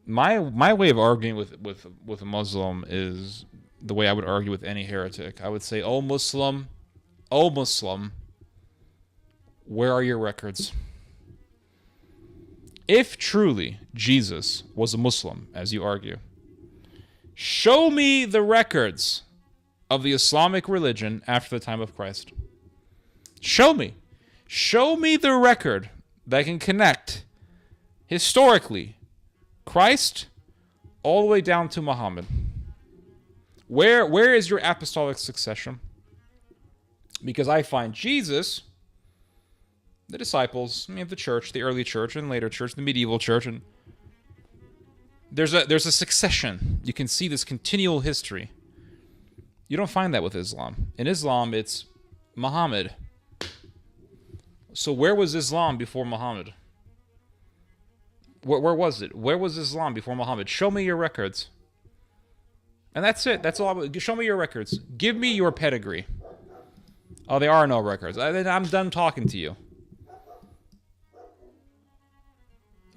My way of arguing with a Muslim is the way I would argue with any heretic. I would say, oh Muslim, where are your records? If truly Jesus was a Muslim, as you argue, show me the records of the Islamic religion after the time of Christ. Show me. Show me the record that can connect historically Christ all the way down to Muhammad. Where is your apostolic succession? Because I find Jesus, the disciples, the church, the early church and later church, the medieval church, and there's a succession. You can see this continual history. You don't find that with Islam. In Islam, it's Muhammad. So where was Islam before Muhammad? Where was it? Where was Islam before Muhammad? Show me your records. And that's it. That's all. Show me your records. Give me your pedigree. Oh, there are no records. I'm done talking to you.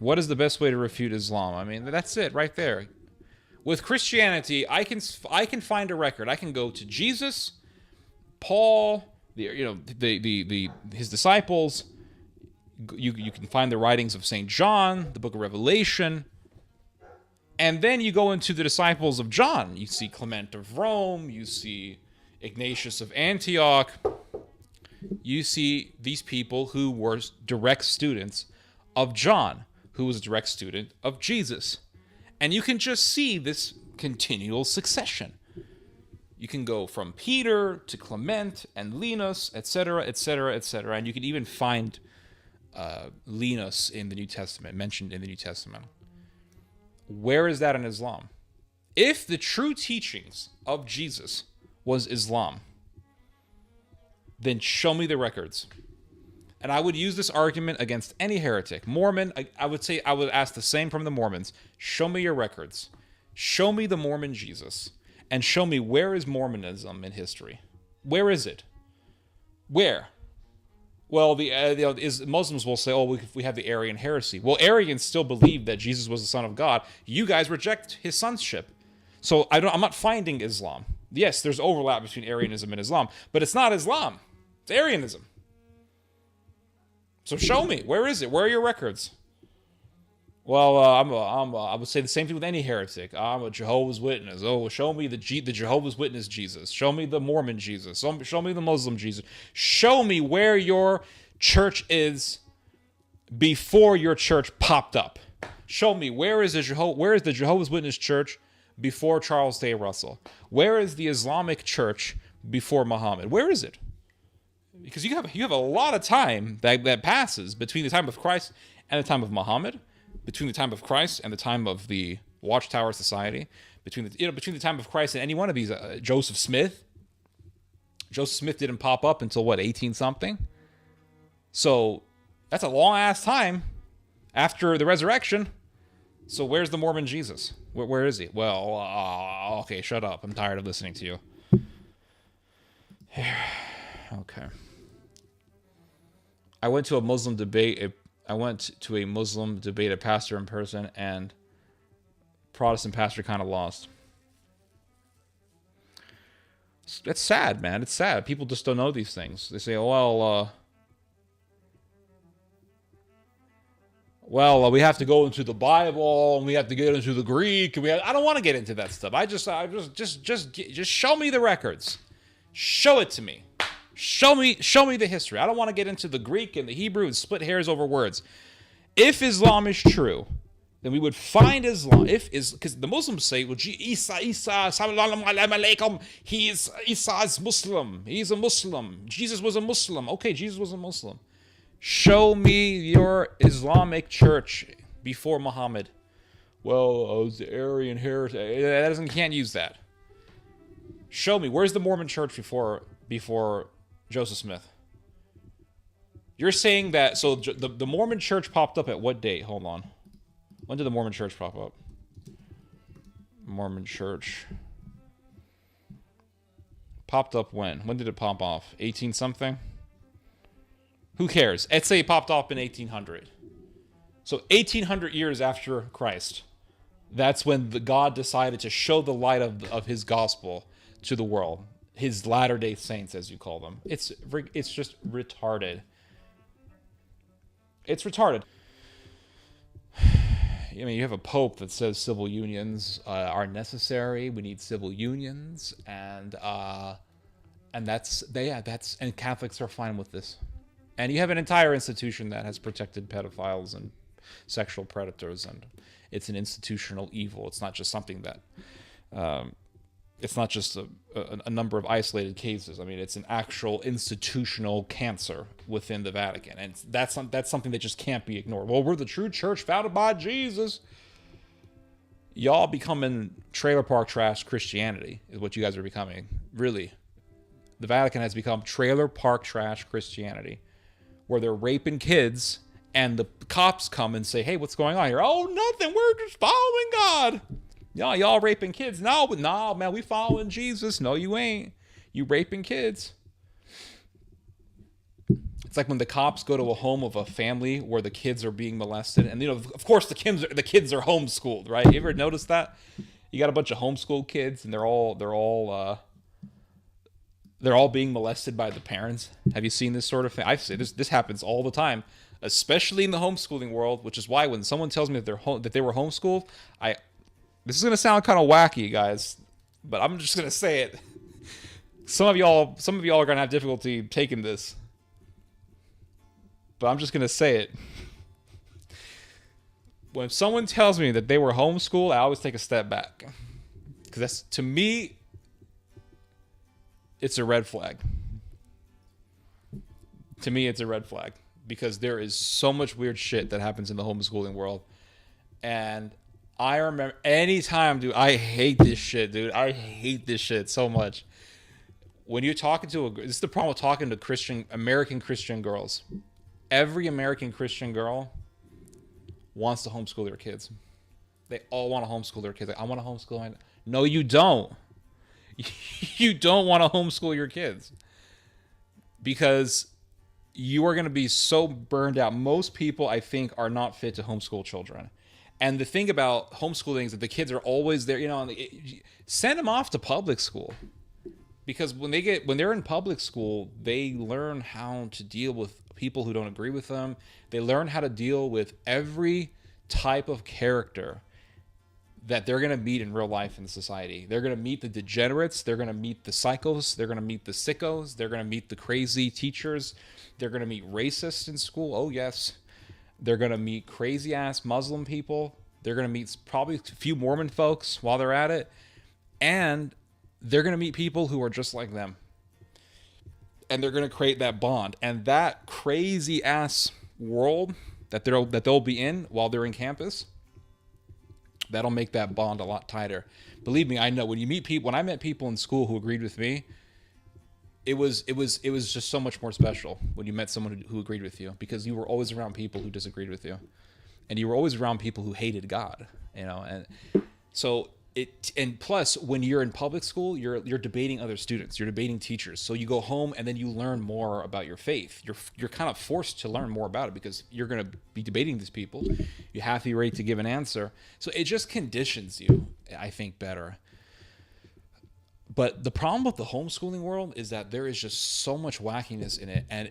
What is the best way to refute Islam? That's it right there. With Christianity, I can find a record. I can go to Jesus, Paul, his disciples. You can find the writings of St. John, the book of Revelation. And then you go into the disciples of John. You see Clement of Rome. You see Ignatius of Antioch. You see these people who were direct students of John, who was a direct student of Jesus. And you can just see this continual succession. You can go from Peter to Clement and Linus, etc., etc., etc. And you can even find Linus in the New Testament, mentioned in the New Testament. Where is that in Islam? If the true teachings of Jesus was Islam, then show me the records. And I would use this argument against any heretic. Mormon, I would ask the same from the Mormons. Show me your records. Show me the Mormon Jesus. And show me, where is Mormonism in history? Where is it? Where? Well, Muslims will say, we have the Arian heresy. Well, Arians still believe that Jesus was the Son of God. You guys reject his sonship. So I'm not finding Islam. Yes, there's overlap between Arianism and Islam, but it's not Islam. It's Arianism. So show me. Where is it? Where are your records? Well, I would say the same thing with any heretic. I'm a Jehovah's Witness. Oh, show me the Jehovah's Witness Jesus. Show me the Mormon Jesus. Show me the Muslim Jesus. Show me where your church is before your church popped up. Show me, where is the Jehovah's Witness church before Charles Day Russell? Where is the Islamic church before Muhammad? Where is it? Because you have a lot of time that passes between the time of Christ and the time of Muhammad, between the time of Christ and the time of the Watchtower Society, between the time of Christ and any one of these. Joseph Smith. Joseph Smith didn't pop up until 18 something. So that's a long ass time after the resurrection. So where's the Mormon Jesus? Where is he? Well, okay, shut up. I'm tired of listening to you. Okay. I went to a Muslim debate. A pastor in person, and Protestant pastor kind of lost. It's sad, man. It's sad. People just don't know these things. They say, we have to go into the Bible, and we have to get into the Greek. I don't want to get into that stuff. Just show me the records. Show it to me. Show me the history. I don't want to get into the Greek and the Hebrew and split hairs over words. If Islam is true, then we would find Islam. Because the Muslims say, well, Isa, sallallahu alaikum, Isa is Muslim. He's a Muslim. Jesus was a Muslim. Okay, Jesus was a Muslim. Show me your Islamic church before Muhammad. Well, the Arian heresy. Can't use that. Show me. Where's the Mormon church before Joseph Smith? You're saying that, so the Mormon church popped up at what date? Hold on. When did the Mormon church pop up? Mormon church popped up when? When did it pop off? 18 something? Who cares? Let's say it popped off in 1800. So 1800 years after Christ. That's when the God decided to show the light of his gospel to the world. His Latter-day Saints, as you call them. It's just retarded. It's retarded. I mean, you have a pope that says civil unions are necessary. We need civil unions, and and Catholics are fine with this. And you have an entire institution that has protected pedophiles and sexual predators, and it's an institutional evil. It's not just something that, it's not just a number of isolated cases. I mean, it's an actual institutional cancer within the Vatican, and that's something that just can't be ignored. Well, we're the true church founded by Jesus. Y'all becoming trailer park trash Christianity is what you guys are becoming. Really, the Vatican has become trailer park trash Christianity, where they're raping kids, and the cops come and say, "Hey, what's going on here?" "Oh, nothing. We're just following God." Y'all raping kids. No, man, we following Jesus. No, you ain't. You raping kids. It's like when the cops go to a home of a family where the kids are being molested, and of course the kids are homeschooled, right? You ever notice that? You got a bunch of homeschooled kids, and they're all being molested by the parents. Have you seen this sort of thing? I've seen this happens all the time, especially in the homeschooling world, which is why when someone tells me that they were homeschooled, this is going to sound kind of wacky, guys, but I'm just going to say it. Some of y'all are going to have difficulty taking this, but I'm just going to say it. When someone tells me that they were homeschooled, I always take a step back, because to me, it's a red flag. To me, it's a red flag, because there is so much weird shit that happens in the homeschooling world, and I remember anytime, dude, I hate this shit, dude. I hate this shit so much. When you're talking to this is the problem with talking to American Christian girls. Every American Christian girl wants to homeschool their kids. They all want to homeschool their kids. Like, I want to homeschool. No, you don't. You don't want to homeschool your kids, because you are going to be so burned out. Most people, I think, are not fit to homeschool children. And the thing about homeschooling is that the kids are always there, send them off to public school, because when they're in public school, they learn how to deal with people who don't agree with them. They learn how to deal with every type of character that they're going to meet in real life in society. They're going to meet the degenerates. They're going to meet the psychos. They're going to meet the sickos. They're going to meet the crazy teachers. They're going to meet racists in school. Oh, yes. They're going to meet crazy-ass Muslim people. They're going to meet probably a few Mormon folks while they're at it. And they're going to meet people who are just like them. And they're going to create that bond. And that crazy-ass world that they'll be in while they're in campus, that'll make that bond a lot tighter. Believe me, I know. When I met people in school who agreed with me, it was just so much more special when you met someone who agreed with you, because you were always around people who disagreed with you, and you were always around people who hated God, and so and plus, when you're in public school, you're debating other students, you're debating teachers. So you go home and then you learn more about your faith. You're kind of forced to learn more about it, because you're going to be debating these people. You have to be ready to give an answer. So it just conditions you, I think, better. But the problem with the homeschooling world is that there is just so much wackiness in it, and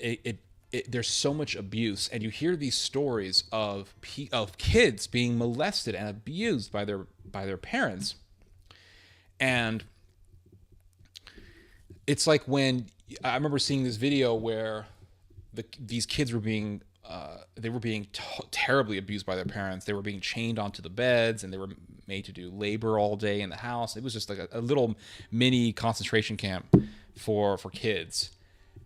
there's so much abuse, and you hear these stories of kids being molested and abused by their parents, and it's like when I remember seeing this video where these kids were being terribly abused by their parents. They were being chained onto the beds, and they were made to do labor all day in the house. It was just like a little mini concentration camp for kids.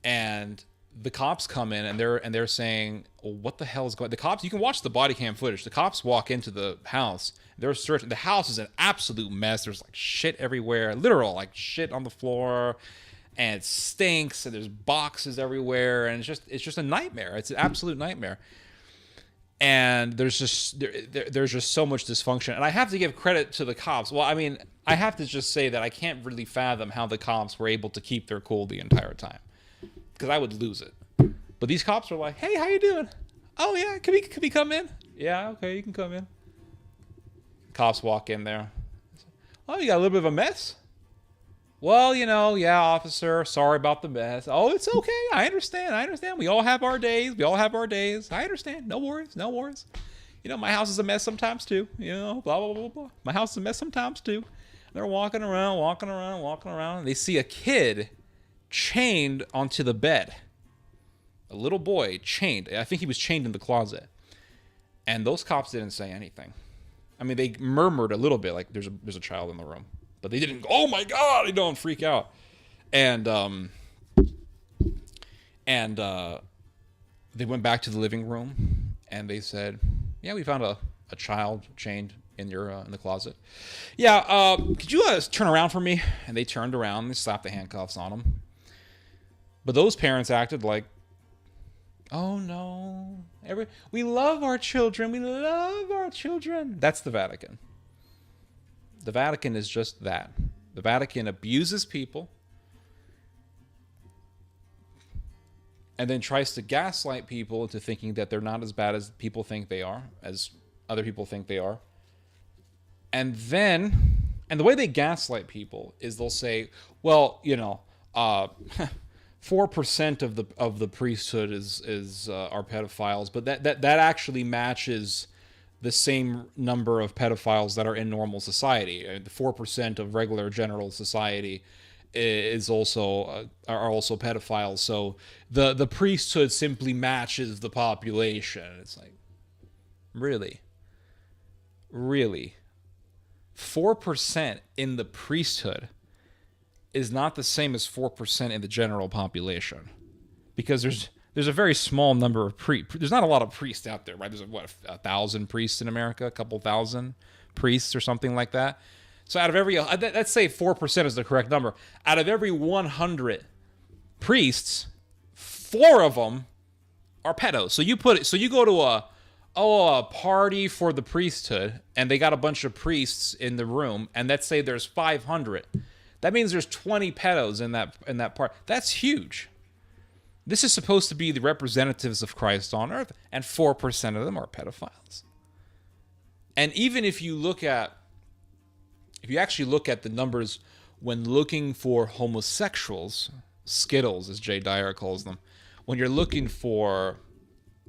And the cops come in, and they're saying, well, what the hell is going on? The cops, you can watch the body cam footage. The cops walk into the house. They're searching. The house is an absolute mess. There's like shit everywhere, literal like shit on the floor, and it stinks, and there's boxes everywhere, and it's just a nightmare. It's an absolute nightmare. And there's just so much dysfunction. And I have to give credit to the cops. Well, I mean, I have to just say that I can't really fathom how the cops were able to keep their cool the entire time, because I would lose it. But these cops are like, hey, how you doing? Oh yeah, can we come in? Yeah, okay, you can come in. Cops walk in there. Oh, you got a little bit of a mess? Well, yeah, officer, sorry about the mess. Oh, it's okay. I understand. We all have our days. I understand. No worries. My house is a mess sometimes too. Blah, blah, blah, blah. My house is a mess sometimes too. They're walking around. They see a kid chained onto the bed. A little boy chained. I think he was chained in the closet. And those cops didn't say anything. I mean, they murmured a little bit, like there's a child in the room. But they didn't go, oh my God, and freak out. And they went back to the living room and they said, yeah, we found a child chained in the closet. Yeah, could you turn around for me? And they turned around and they slapped the handcuffs on him. But those parents acted like, oh no, we love our children. That's the Vatican. The Vatican is just that. The Vatican abuses people and then tries to gaslight people into thinking that they're not as bad as people think they are, as other people think they are. And the way they gaslight people is they'll say, well, 4% of the priesthood are pedophiles, but that actually matches the same number of pedophiles that are in normal society. The 4% of regular general society are also pedophiles. So the priesthood simply matches the population. It's like, really? 4% in the priesthood is not the same as 4% in the general population, because there's a very small number of there's not a lot of priests out there, right? There's 1,000 priests in America, a couple thousand priests or something like that. So out of every, let's say 4% is the correct number. Out of every 100 priests, 4 of them are pedos. So you go to a party for the priesthood and they got a bunch of priests in the room, and let's say there's 500. That means there's 20 pedos in that part. That's huge. This is supposed to be the representatives of Christ on earth, and 4% of them are pedophiles. And even if you actually look at the numbers when looking for homosexuals, Skittles, as Jay Dyer calls them, when you're looking for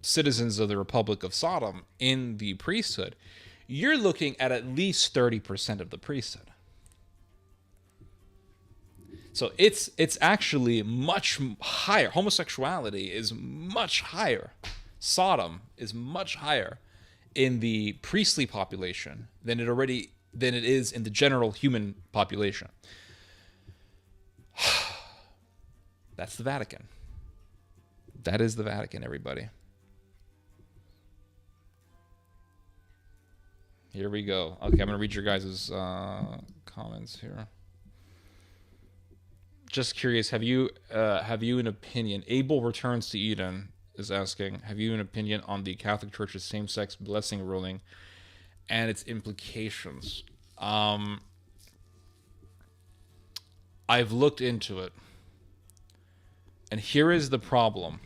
citizens of the Republic of Sodom in the priesthood, you're looking at least 30% of the priesthood. So it's actually much higher. Homosexuality is much higher. Sodom is much higher in the priestly population than it is in the general human population. That's the Vatican. That is the Vatican, everybody. Here we go. Okay, I'm going to read your guys' comments here. Just curious, have you an opinion? Abel Returns to Eden is asking, have you an opinion on the Catholic Church's same-sex blessing ruling and its implications? I've looked into it, and here is the problem.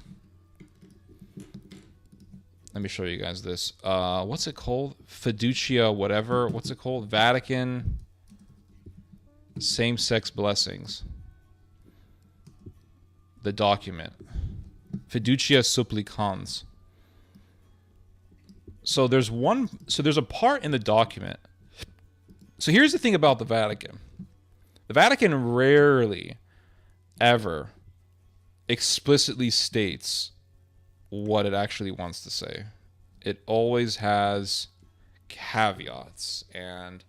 Let me show you guys this. What's it called? Fiducia, whatever. What's it called? Vatican same-sex blessings. The document. Fiducia supplicans. So there's a part in the document. So here's the thing about the Vatican. The Vatican rarely ever explicitly states what it actually wants to say. It always has caveats, and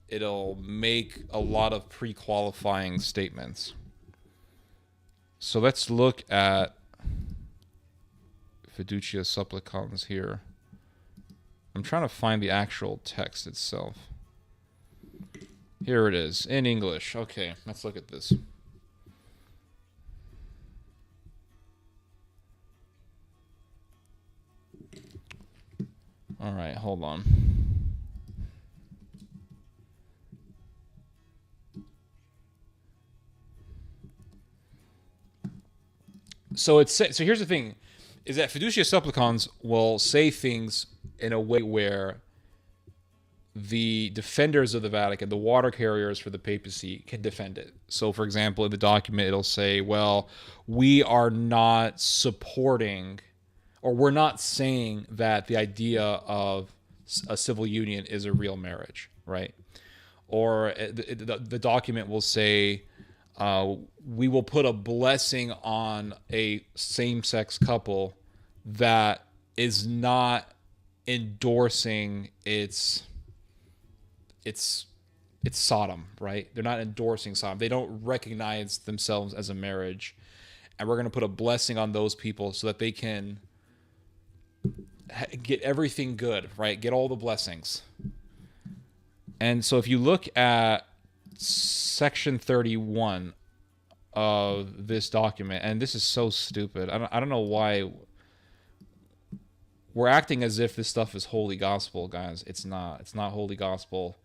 it'll make a lot of pre-qualifying statements. So let's look at Fiducia supplicans here. I'm trying to find the actual text itself. Here it is, in English. Okay, let's look at this. All right, hold on. So here's the thing, is that Fiducia supplicans will say things in a way where the defenders of the Vatican, the water carriers for the papacy, can defend it. So, for example, in the document, it'll say, well, we are not supporting, or we're not saying that the idea of a civil union is a real marriage, right? Or the document will say, we will put a blessing on a same-sex couple that is not endorsing its Sodom, right? They're not endorsing Sodom. They don't recognize themselves as a marriage. And we're going to put a blessing on those people so that they can get everything good, right? Get all the blessings. And so if you look at section 31 of this document, and this is so stupid. I don't know why we're acting as if this stuff is holy gospel, guys. It's not. It's not holy gospel.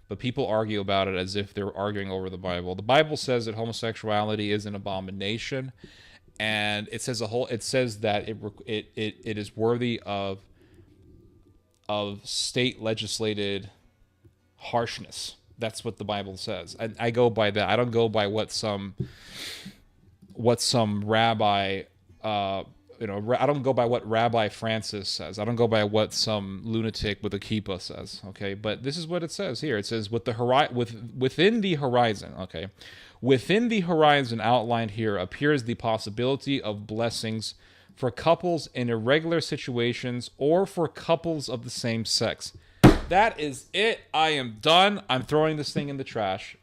But people argue about it as if they're arguing over the Bible. The Bible says that homosexuality is an abomination, and it says that it is worthy of state legislated harshness. That's what the Bible says. I go by that. I don't go by what some rabbi I don't go by what Rabbi Francis says. I don't go by what some lunatic with a kippah says. Okay, but this is what it says here. It says within the horizon. Okay, within the horizon outlined here appears the possibility of blessings for couples in irregular situations or for couples of the same sex. That is it. I am done. I'm throwing this thing in the trash.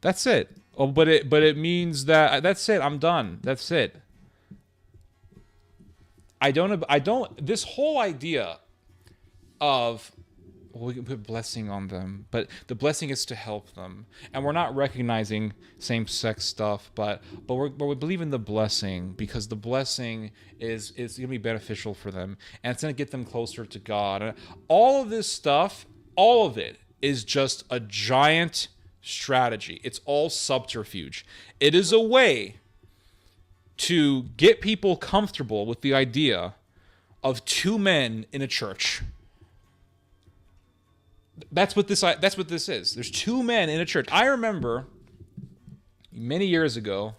That's it. Oh, but it means that's it. I'm done. That's it. I don't, this whole idea of, well, we can put blessing on them, but the blessing is to help them. And we're not recognizing same-sex stuff, but we believe in the blessing because the blessing is going to be beneficial for them. And it's going to get them closer to God. And all of this stuff, all of it is just a giant strategy. It's all subterfuge. It is a way to get people comfortable with the idea of two men in a church. That's what this is. There's two men in a church. I remember many years ago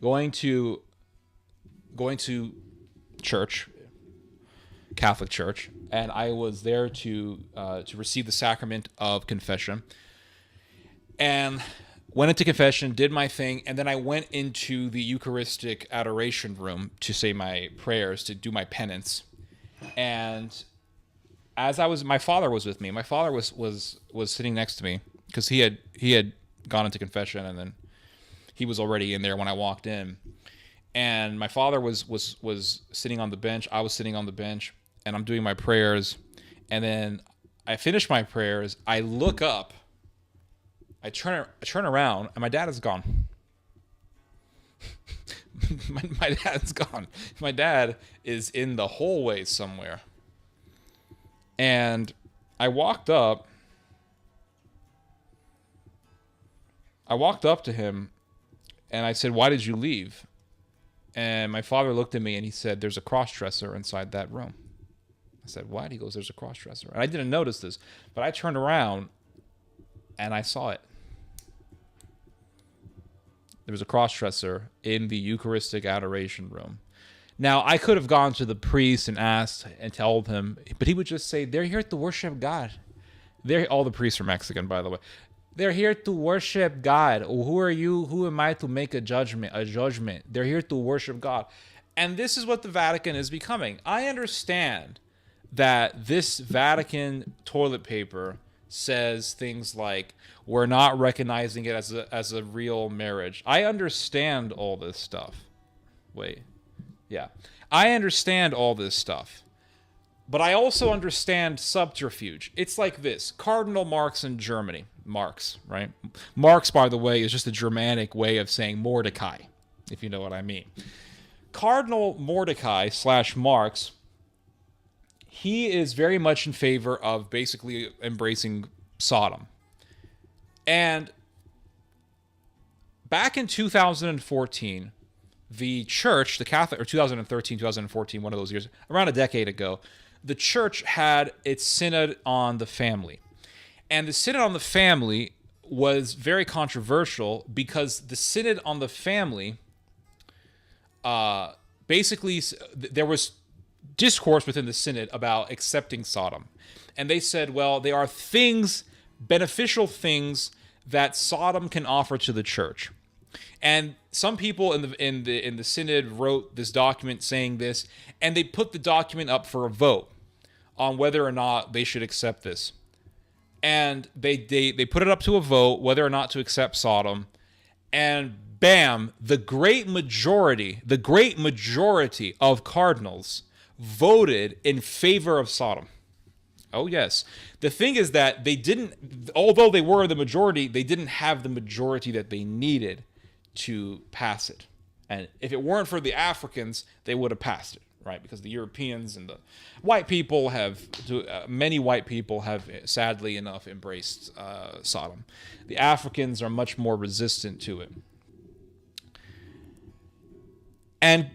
going to church, Catholic church, and I was there to receive the sacrament of confession. And went into confession, did my thing, and then I went into the Eucharistic adoration room to say my prayers, to do my penance. And as my father was with me. My father was sitting next to me because he had gone into confession, and then he was already in there when I walked in. And my father was sitting on the bench. I was sitting on the bench, and I'm doing my prayers. And then I finish my prayers. I look up. I turn around, and my dad is gone. my dad's gone. My dad is in the hallway somewhere. And I walked up to him, and I said, "Why did you leave?" And my father looked at me, and he said, "There's a cross-dresser inside that room." I said, "What?" He goes, "There's a cross-dresser." And I didn't notice this, but I turned around, and I saw it. There was a cross-dresser in the Eucharistic adoration room. Now, I could have gone to the priest and asked and told him, but he would just say, "They're here to worship God." All the priests are Mexican, by the way. "They're here to worship God. Who are you? Who am I to make a judgment? They're here to worship God." And this is what the Vatican is becoming. I understand that this Vatican toilet paper says things like, we're not recognizing it as a real marriage. I understand all this stuff. I understand all this stuff. But I also understand subterfuge. It's like this. Cardinal Marx in Germany. Marx, right? Marx, by the way, is just a Germanic way of saying Mordecai, if you know what I mean. Cardinal Mordecai / Marx, he is very much in favor of basically embracing Sodom. And back in 2014, the church, the Catholic, or 2013, 2014, one of those years, around a decade ago, the church had its synod on the family. And the synod on the family was very controversial because the synod on the family, basically, there was discourse within the synod about accepting Sodom. And they said, well, there are things, beneficial things, that Sodom can offer to the church. And some people in the synod wrote this document saying this, and they put the document up for a vote on whether or not they should accept this. And they put it up to a vote whether or not to accept Sodom, and bam, the great majority of cardinals voted in favor of Sodom. Oh yes. The thing is that they didn't, although they were the majority, they didn't have the majority that they needed to pass it. And if it weren't for the Africans, they would have passed it, right? Because the Europeans and the white people many white people have, sadly enough, embraced Sodom. The Africans are much more resistant to it. And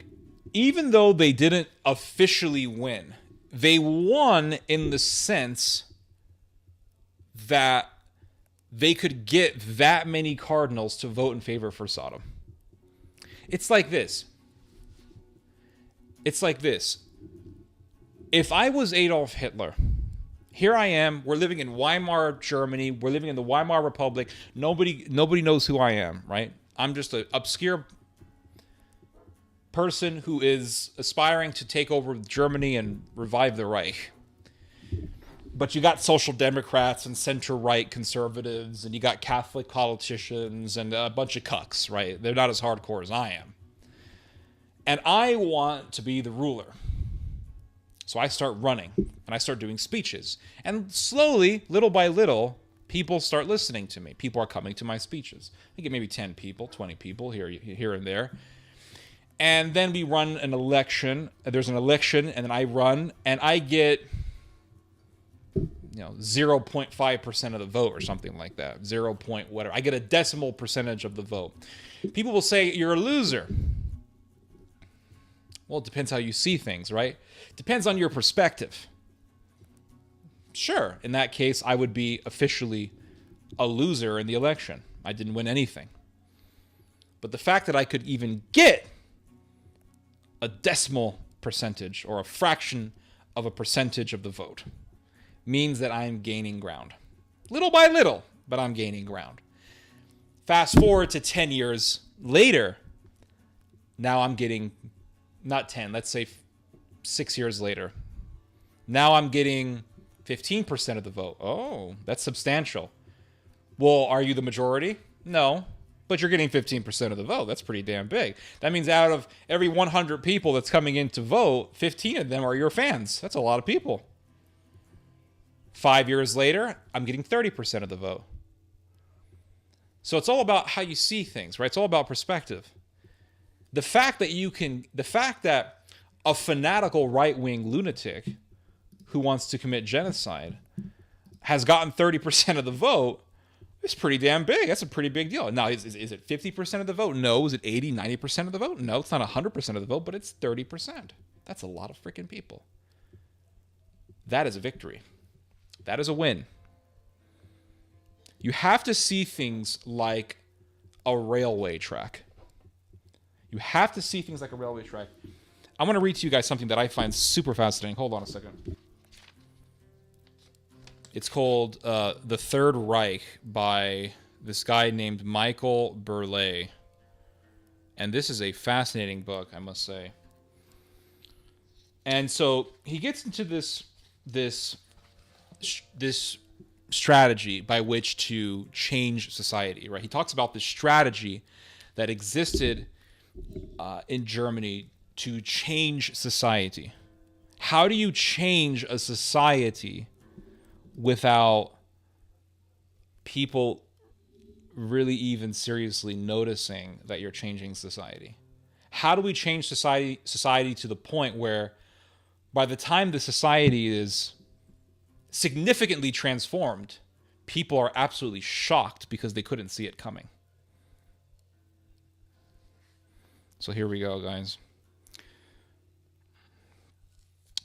even though they didn't officially win, they won in the sense that they could get that many cardinals to vote in favor for Sodom. It's like this. If I was Adolf Hitler, here I am, we're living in Weimar, Germany, we're living in the Weimar Republic, nobody knows who I am, right? I'm just an obscure person who is aspiring to take over Germany and revive the Reich. But you got social democrats and center-right conservatives, and you got Catholic politicians and a bunch of cucks, right? They're not as hardcore as I am. And I want to be the ruler. So I start running, and I start doing speeches. And slowly, little by little, people start listening to me. People are coming to my speeches. I get maybe 10 people, 20 people here and there. And then we run an election. There's an election, and then I run, and I get 0.5% of the vote or something like that. 0. Whatever. I get a decimal percentage of the vote. People will say, you're a loser. Well, it depends how you see things, right? Depends on your perspective. Sure, in that case, I would be officially a loser in the election. I didn't win anything. But the fact that I could even get a decimal percentage or a fraction of a percentage of the vote means that I'm gaining ground. Little by little, but I'm gaining ground. Fast forward to 10 years later, now I'm getting, not 10, let's say 6 years later. Now I'm getting 15% of the vote. Oh, that's substantial. Well, are you the majority? No, but you're getting 15% of the vote. That's pretty damn big. That means out of every 100 people that's coming in to vote, 15 of them are your fans. That's a lot of people. 5 years later, I'm getting 30% of the vote. So it's all about how you see things, right? It's all about perspective. The fact that a fanatical right-wing lunatic who wants to commit genocide has gotten 30% of the vote is pretty damn big. That's a pretty big deal. Now, is it 50% of the vote? No. Is it 80, 90% of the vote? No, it's not 100% of the vote, but it's 30%. That's a lot of freaking people. That is a victory. That is a win. You have to see things like a railway track. You have to see things like a railway track. I want to read to you guys something that I find super fascinating. Hold on a second. It's called The Third Reich by this guy named Michael Burleigh. And this is a fascinating book, I must say. And so he gets into this strategy by which to change society, right? He talks about this strategy that existed in Germany to change society. How do you change a society without people really even seriously noticing that you're changing society? How do we change society to the point where by the time the society is significantly transformed, people are absolutely shocked because they couldn't see it coming? So here we go, guys.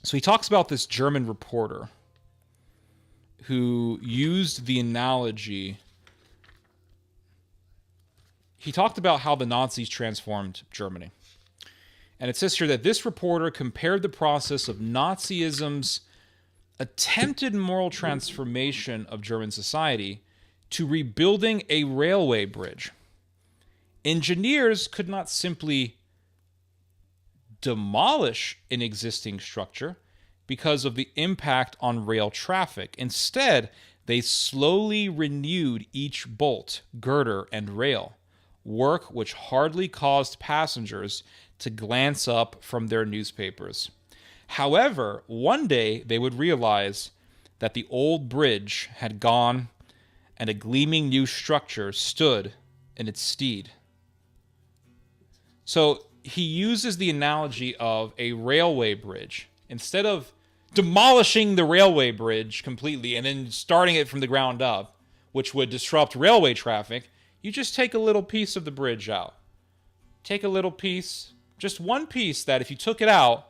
So he talks about this German reporter who used the analogy. He talked about how the Nazis transformed Germany. And it says here that this reporter compared the process of Nazism's attempted moral transformation of German society to rebuilding a railway bridge. Engineers could not simply demolish an existing structure because of the impact on rail traffic. Instead, they slowly renewed each bolt, girder, and rail, work which hardly caused passengers to glance up from their newspapers. However, one day they would realize that the old bridge had gone and a gleaming new structure stood in its stead. So he uses the analogy of a railway bridge. Instead of demolishing the railway bridge completely and then starting it from the ground up, which would disrupt railway traffic, you just take a little piece of the bridge out. Take a little piece, just one piece that if you took it out,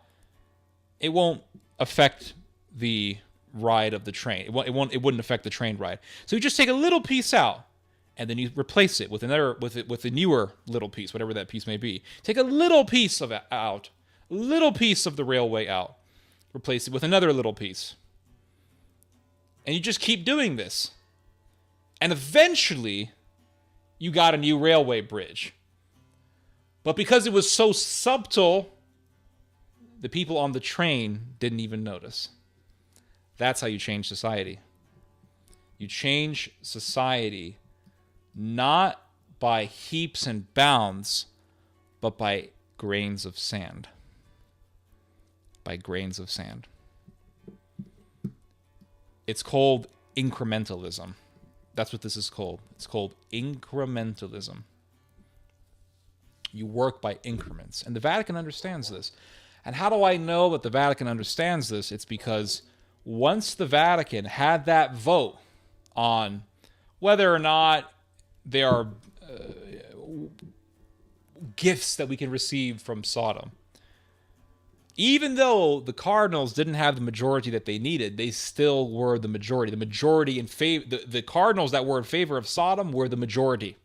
it won't affect the ride of the train. It wouldn't affect the train ride. So you just take a little piece out, and then you replace it with a newer little piece, whatever that piece may be. Take a little piece of it out, a little piece of the railway out, replace it with another little piece. And you just keep doing this. And eventually, you got a new railway bridge. But because it was so subtle, the people on the train didn't even notice. That's how you change society. You change society not by heaps and bounds, but by grains of sand. By grains of sand. It's called incrementalism. That's what this is called. It's called incrementalism. You work by increments. And the Vatican understands this. And how do I know that the Vatican understands this? It's because once the Vatican had that vote on whether or not there are gifts that we can receive from Sodom, even though the cardinals didn't have the majority that they needed, they still were the majority. The majority in favor, the cardinals that were in favor of Sodom were the majority.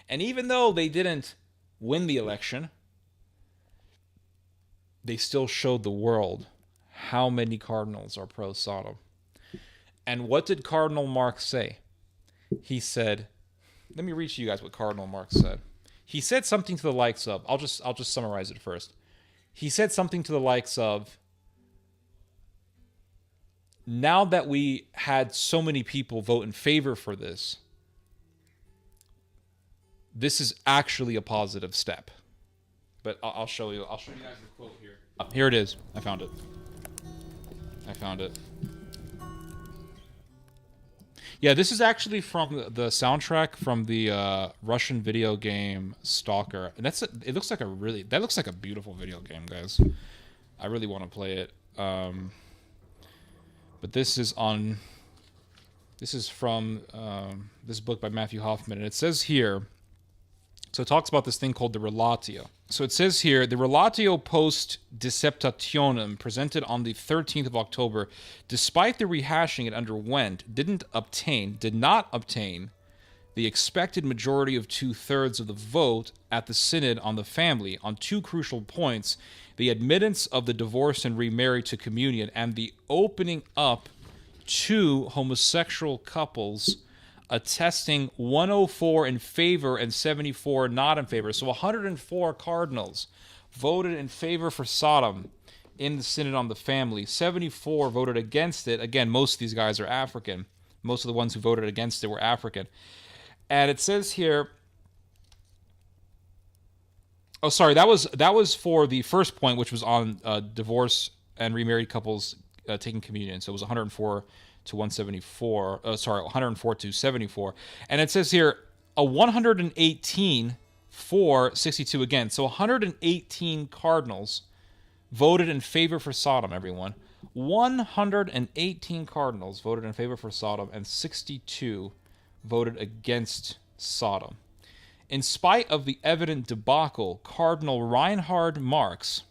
And even though they didn't win the election, they still showed the world how many cardinals are pro-Sodom. And what did Cardinal Marx say? He said, let me read to you guys what Cardinal Marx said. He said something to the likes of, I'll just summarize it first. He said something to the likes of, now that we had so many people vote in favor for this, this is actually a positive step. But I'll show you. I'll show you guys the quote here. Here it is. I found it. Yeah, this is actually from the soundtrack from the Russian video game Stalker, and that looks like a beautiful video game, guys. I really want to play it. But this is from this book by Matthew Hoffman, and it says here. So it talks about this thing called the Relatio. So it says here, the Relatio post Deceptationem presented on the 13th of October, despite the rehashing it underwent, did not obtain the expected majority of 2/3 of the vote at the Synod on the Family on two crucial points: the admittance of the divorced and remarried to communion and the opening up to homosexual couples, attesting 104 in favor and 74 not in favor. So 104 cardinals voted in favor for Sodom in the Synod on the Family. 74 voted against it. Again, most of these guys are African. Most of the ones who voted against it were African. And it says here, oh, sorry, that was for the first point, which was on divorce and remarried couples taking communion. So it was 104 to 174. 104 to 74. And it says here a 118 for 62 again. So 118 cardinals voted in favor for Sodom, everyone. 118 cardinals voted in favor for Sodom, and 62 voted against Sodom. In spite of the evident debacle, Cardinal Reinhard Marx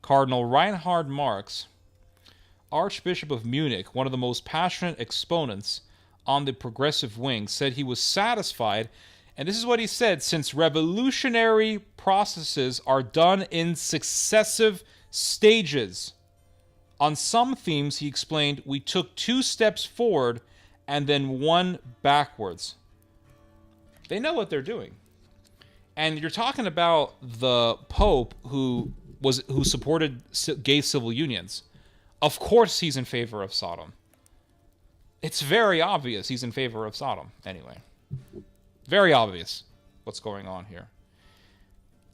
Cardinal Reinhard Marx, Archbishop of Munich, one of the most passionate exponents on the progressive wing, said he was satisfied, and this is what he said, since revolutionary processes are done in successive stages. On some themes, he explained, we took 2 steps forward and then 1 backwards. They know what they're doing. And you're talking about the Pope who supported gay civil unions. Of course he's in favor of Sodom. It's very obvious he's in favor of Sodom. Anyway, very obvious what's going on here.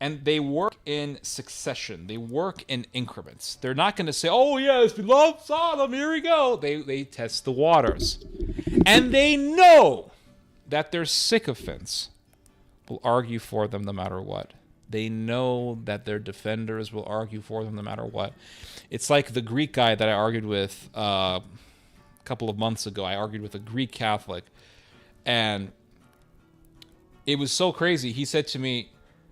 And they work in succession. They work in increments. They're not going to say, oh, yes, we love Sodom, here we go. They test the waters. And they know that their sycophants will argue for them no matter what. They know that their defenders will argue for them no matter what. It's like the Greek guy that I argued with a couple of months ago. I argued with a Greek Catholic. And it was so crazy. He said to me,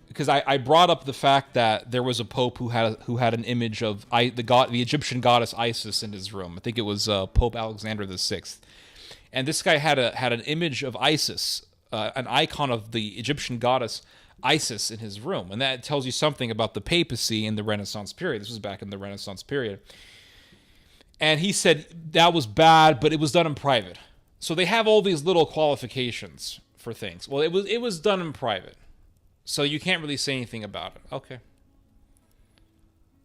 because I brought up the fact that there was a pope who had an image of the Egyptian goddess Isis in his room. I think it was Pope Alexander VI. And this guy had an image of Isis, an icon of the Egyptian goddess Isis in his room. And that tells you something about the papacy in the Renaissance period. This was back in the Renaissance period. And he said that was bad, but it was done in private. So they have all these little qualifications for things. Well, it was done in private. So you can't really say anything about it. Okay.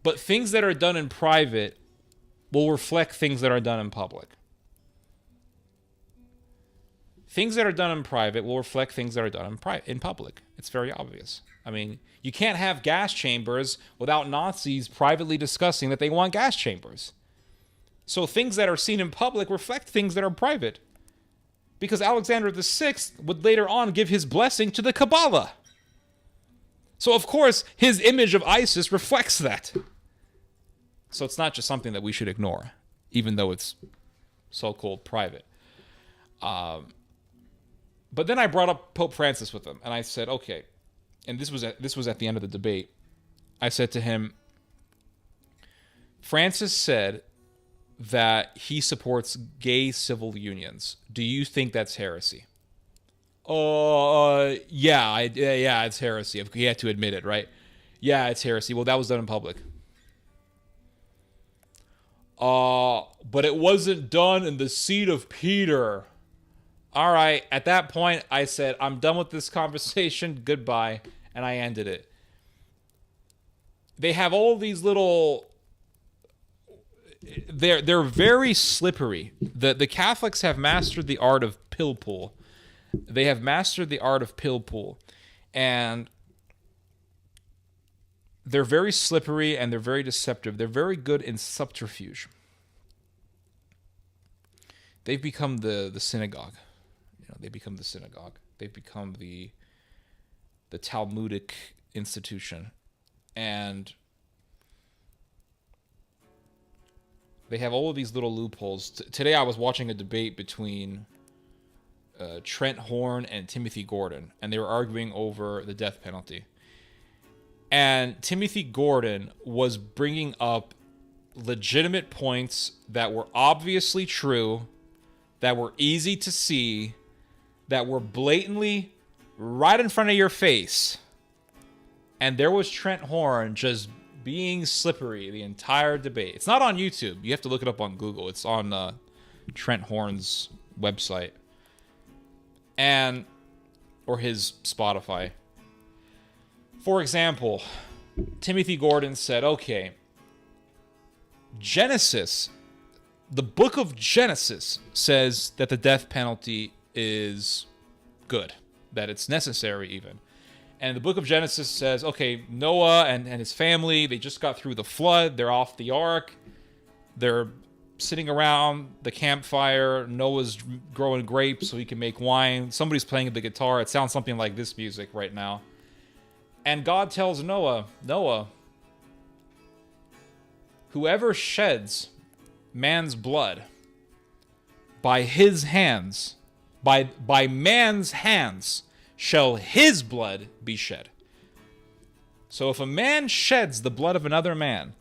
But things that are done in private will reflect things that are done in public. Things that are done in private will reflect things that are done in public. It's very obvious. I mean, you can't have gas chambers without Nazis privately discussing that they want gas chambers. So things that are seen in public reflect things that are private. Because Alexander VI would later on give his blessing to the Kabbalah. So, of course, his image of Isis reflects that. So it's not just something that we should ignore, even though it's so-called private. But then I brought up Pope Francis with him, and I said, okay, and this was at the end of the debate. I said to him, Francis said that he supports gay civil unions. Do you think that's heresy? Yeah, it's heresy. He had to admit it, right? Yeah, it's heresy. Well, that was done in public. But it wasn't done in the seat of Peter. All right, at that point, I said, I'm done with this conversation. Goodbye. And I ended it. They have all these little... They're very slippery. The Catholics have mastered the art of pill pull. They have mastered the art of pill pull. And they're very slippery and they're very deceptive. They're very good in subterfuge. They've become the synagogue. They become the synagogue. They've become the Talmudic institution. And they have all of these little loopholes. Today I was watching a debate between Trent Horn and Timothy Gordon, and they were arguing over the death penalty. And Timothy Gordon was bringing up legitimate points that were obviously true, that were easy to see, that were blatantly right in front of your face. And there was Trent Horn just being slippery the entire debate. It's not on YouTube. You have to look it up on Google. It's on Trent Horn's website. Or his Spotify. For example, Timothy Gordon said, okay, Genesis, the book of Genesis says that the death penalty is good, that it's necessary even. And the book of Genesis says, okay, Noah and his family, they just got through the flood, they're off the ark, they're sitting around the campfire, Noah's growing grapes so he can make wine, somebody's playing the guitar, it sounds something like this music right now. And God tells Noah, whoever sheds man's blood by his hands, by man's hands, shall his blood be shed. So if a man sheds the blood of another man,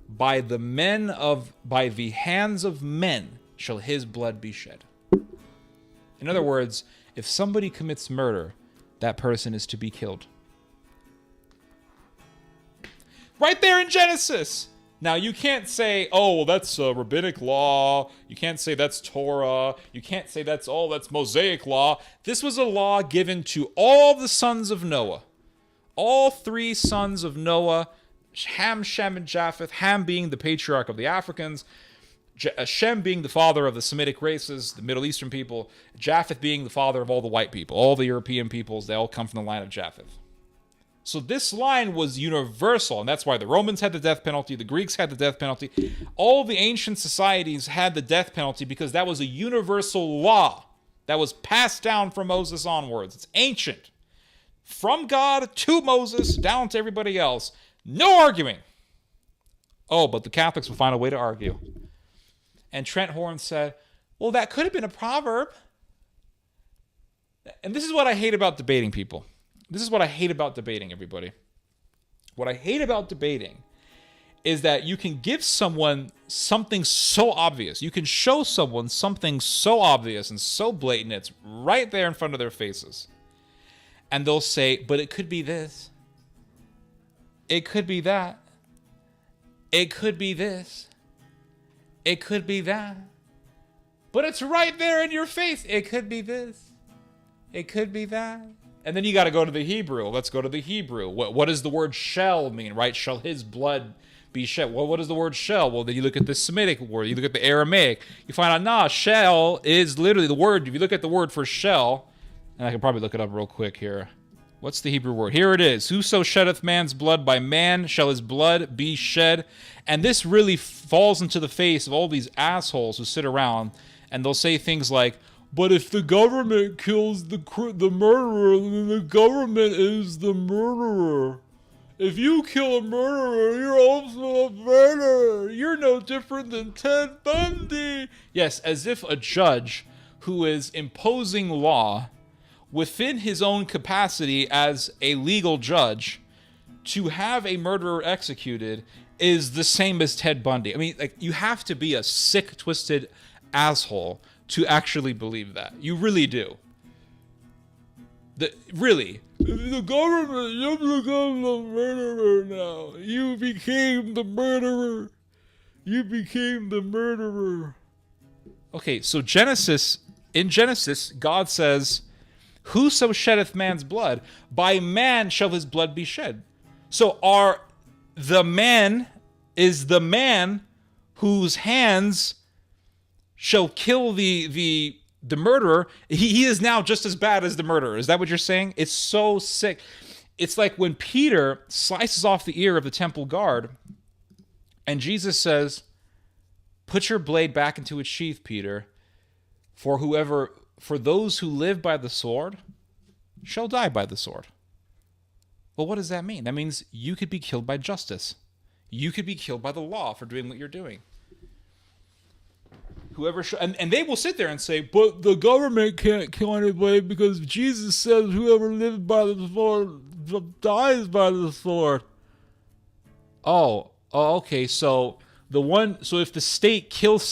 by the hands of men shall his blood be shed. In other words, if somebody commits murder, that person is to be killed. Right there in Genesis. Now, you can't say, oh, well, that's rabbinic law. You can't say that's Torah. You can't say that's Mosaic law. This was a law given to all the sons of Noah. All three sons of Noah, Ham, Shem, and Japheth. Ham being the patriarch of the Africans. Shem being the father of the Semitic races, the Middle Eastern people. Japheth being the father of all the white people. All the European peoples, they all come from the line of Japheth. So this line was universal, and that's why the Romans had the death penalty, the Greeks had the death penalty. All the ancient societies had the death penalty because that was a universal law that was passed down from Moses onwards. It's ancient. From God to Moses, down to everybody else. No arguing. Oh, but the Catholics will find a way to argue. And Trent Horn said, well, that could have been a proverb. And this is what I hate about debating, people. This is what I hate about debating, everybody. What I hate about debating is that you can give someone something so obvious. You can show someone something so obvious and so blatant. It's right there in front of their faces. And they'll say, but it could be this. It could be that. It could be this. It could be that. But it's right there in your face. It could be this. It could be that. And then you got to go to the Hebrew. Let's go to the Hebrew. What does the word shall mean, right? Shall his blood be shed? Well, what is the word shall? Well, then you look at the Semitic word. You look at the Aramaic. You find out, shall is literally the word. If you look at the word for shall, and I can probably look it up real quick here. What's the Hebrew word? Here it is. Whoso sheddeth man's blood, by man shall his blood be shed. And this really falls into the face of all these assholes who sit around, and they'll say things like, but if the government kills the murderer, then the government is the murderer. If you kill a murderer, you're also a murderer. You're no different than Ted Bundy. Yes, as if a judge who is imposing law within his own capacity as a legal judge to have a murderer executed is the same as Ted Bundy. I mean, like, you have to be a sick, twisted asshole to actually believe that. You really do. Really. The government, you've become the murderer now. You became the murderer. You became the murderer. Okay, so in Genesis, God says, whoso sheddeth man's blood, by man shall his blood be shed. So the man whose hands shall kill the murderer. He is now just as bad as the murderer. Is that what you're saying? It's so sick. It's like when Peter slices off the ear of the temple guard, and Jesus says, put your blade back into its sheath, Peter, for those who live by the sword shall die by the sword. Well, what does that mean? That means you could be killed by justice. You could be killed by the law for doing what you're doing. And they will sit there and say, but the government can't kill anybody because Jesus says whoever lives by the sword dies by the sword. Oh, okay. So if the state kills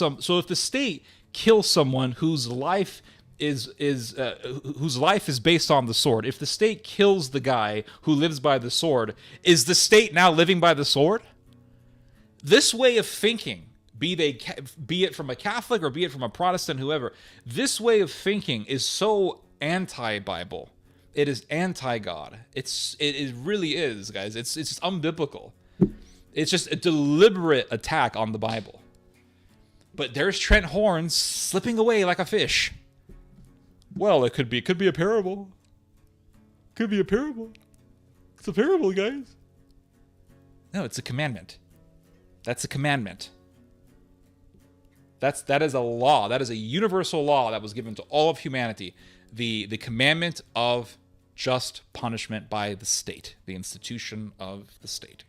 someone whose life is based on the sword, if the state kills the guy who lives by the sword, is the state now living by the sword? This way of thinking, be it from a Catholic or be it from a Protestant, whoever, this way of thinking is so anti-Bible. It is anti-God. It really is, guys. It's just unbiblical. It's just a deliberate attack on the Bible. But there's Trent Horn slipping away like a fish. Well, it could be a parable. Could be a parable. It's a parable, guys. No, it's a commandment. That's a commandment. That is a law. That is a universal law that was given to all of humanity. The commandment of just punishment by the state, the institution of the state.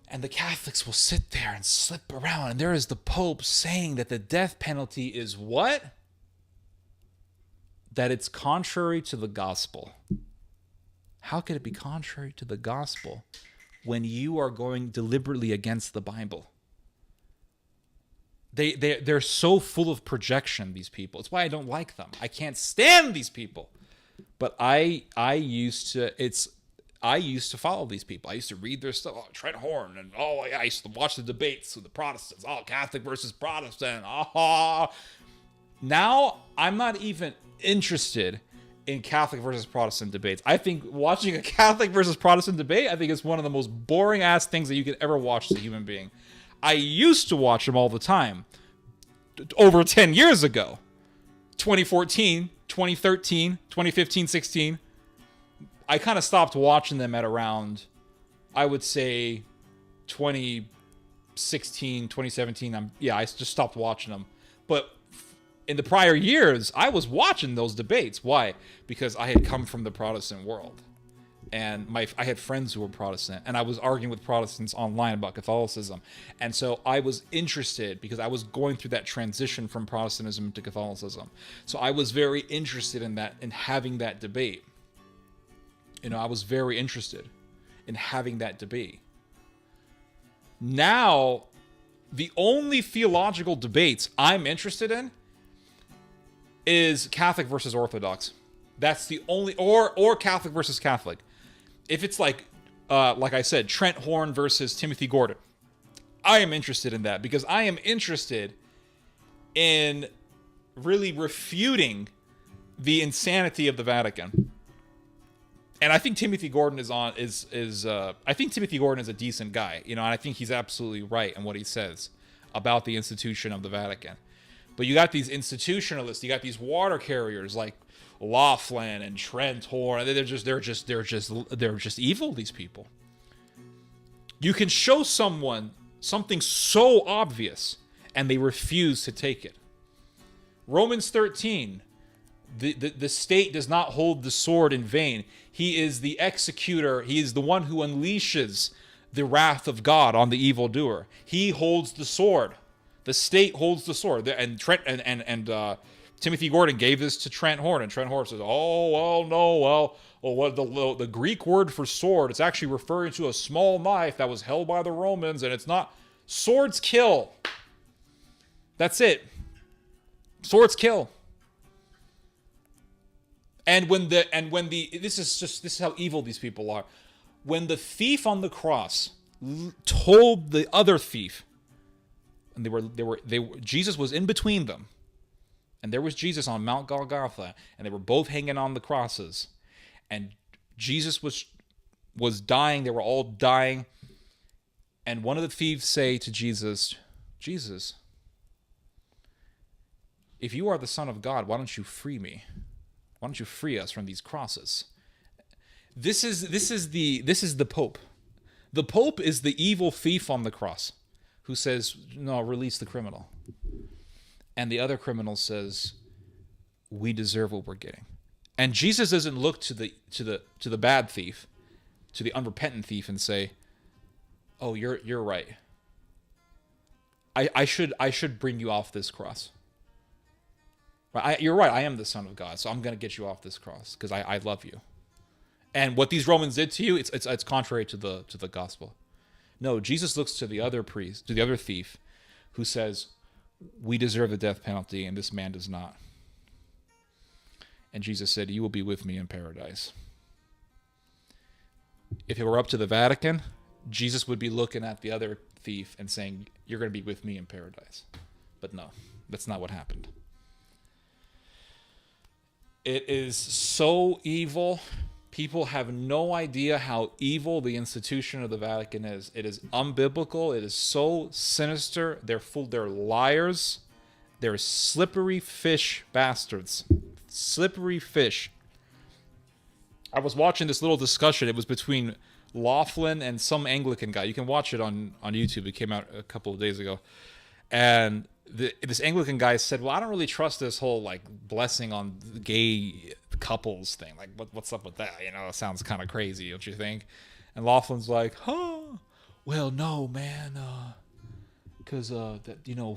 And the Catholics will sit there and slip around, and there is the Pope saying that the death penalty is what? That it's contrary to the gospel. How could it be contrary to the gospel when you are going deliberately against the Bible. They're so full of projection, these people. It's why I don't like them. I can't stand these people. But I used to follow these people. I used to read their stuff. Oh, Trent Horn, and I used to watch the debates with the Protestants. Oh, Catholic versus Protestant. Oh. Now I'm not even interested in Catholic versus Protestant debates. I think watching a Catholic versus Protestant debate, I think it's one of the most boring ass things that you could ever watch as a human being. I used to watch them all the time over 10 years ago. 2014, 2013, 2015, 16. I kind of stopped watching them at around, I would say, 2016, 2017. I just stopped watching them. But in the prior years, I was watching those debates. Why? Because I had come from the Protestant world. And I had friends who were Protestant, and I was arguing with Protestants online about Catholicism. And so I was interested because I was going through that transition from Protestantism to Catholicism. So I was very interested in that, in having that debate. I was very interested in having that debate. Now, the only theological debates I'm interested in is Catholic versus Orthodox. That's the only, or Catholic versus Catholic. If it's like I said, Trent Horn versus Timothy Gordon, I am interested in that because I am interested in really refuting the insanity of the Vatican. And I think Timothy Gordon I think Timothy Gordon is a decent guy, and I think he's absolutely right in what he says about the institution of the Vatican. But you got these institutionalists, you got these water carriers like Laughlin and Trent Horn. They're just evil, these people. You can show someone something so obvious and they refuse to take it. Romans 13, the state does not hold the sword in vain. He is the executor. He is the one who unleashes the wrath of God on the evildoer. He holds the sword. The state holds the sword. And Trent and Timothy Gordon gave this to Trent Horn, and Trent Horn says, the Greek word for sword, it's actually referring to a small knife that was held by the Romans, and it's not. Swords kill. That's it. Swords kill. This is how evil these people are. When the thief on the cross told the other thief, and Jesus was in between them, and there was Jesus on Mount Golgotha, and they were both hanging on the crosses, and Jesus was dying. They were all dying, and one of the thieves say to Jesus, "Jesus, if you are the Son of God, why don't you free me? Why don't you free us from these crosses?" This is the Pope. The Pope is the evil thief on the cross who says, "No, release the criminal." And the other criminal says, "We deserve what we're getting." And Jesus doesn't look to the bad thief, to the unrepentant thief, and say, "Oh, you're right. I should bring you off this cross. You're right. I am the Son of God, so I'm going to get you off this cross because I love you." And what these Romans did to you, it's contrary to the gospel. No, Jesus looks to the other priest, to the other thief, who says, "We deserve the death penalty, and this man does not." And Jesus said, "You will be with me in paradise." If it were up to the Vatican, Jesus would be looking at the other thief and saying, "You're going to be with me in paradise." But no, that's not what happened. It is so evil. People have no idea how evil the institution of the Vatican is. It is unbiblical. It is so sinister. They're liars. They're slippery fish bastards. Slippery fish. I was watching this little discussion. It was between Laughlin and some Anglican guy. You can watch it on YouTube. It came out a couple of days ago. And this Anglican guy said, "Well, I don't really trust this whole blessing on gay couples thing. What's up with that? It sounds kind of crazy, don't you think?" And Laughlin's like, "Well, no, man, because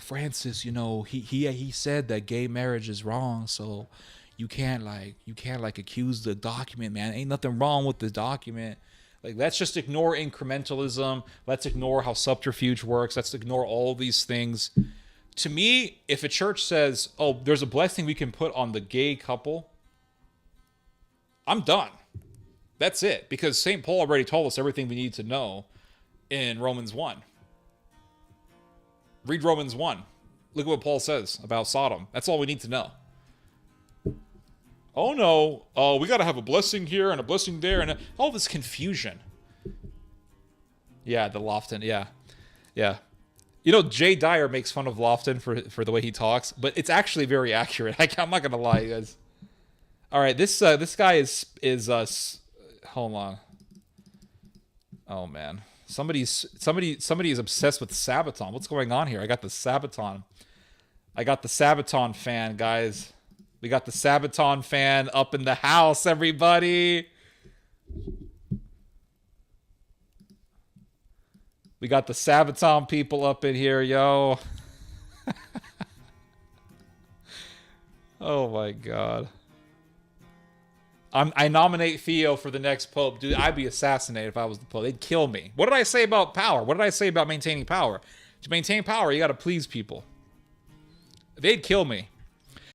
Francis, he said that gay marriage is wrong, so you can't accuse the document, man. Ain't nothing wrong with the document. Like, let's just ignore incrementalism. Let's ignore how subterfuge works. Let's ignore all these things. To me, if a church says, oh, there's a blessing we can put on the gay couple, I'm done. That's it. Because St. Paul already told us everything we need to know in Romans 1. Read Romans 1. Look at what Paul says about Sodom. That's all we need to know. Oh no, we got to have a blessing here and a blessing there and all this confusion. Yeah, the Lofton, yeah. You know, Jay Dyer makes fun of Lofton for the way he talks, but it's actually very accurate. I'm not gonna lie, guys. All right, this guy is hold on. Oh man, somebody is obsessed with Sabaton. What's going on here? I got the Sabaton fan, guys. We got the Sabaton fan up in the house, everybody. We got the Sabaton people up in here, yo. Oh my God. I nominate Theo for the next pope. Dude, I'd be assassinated if I was the pope. They'd kill me. What did I say about power? What did I say about maintaining power? To maintain power, you got to please people. They'd kill me.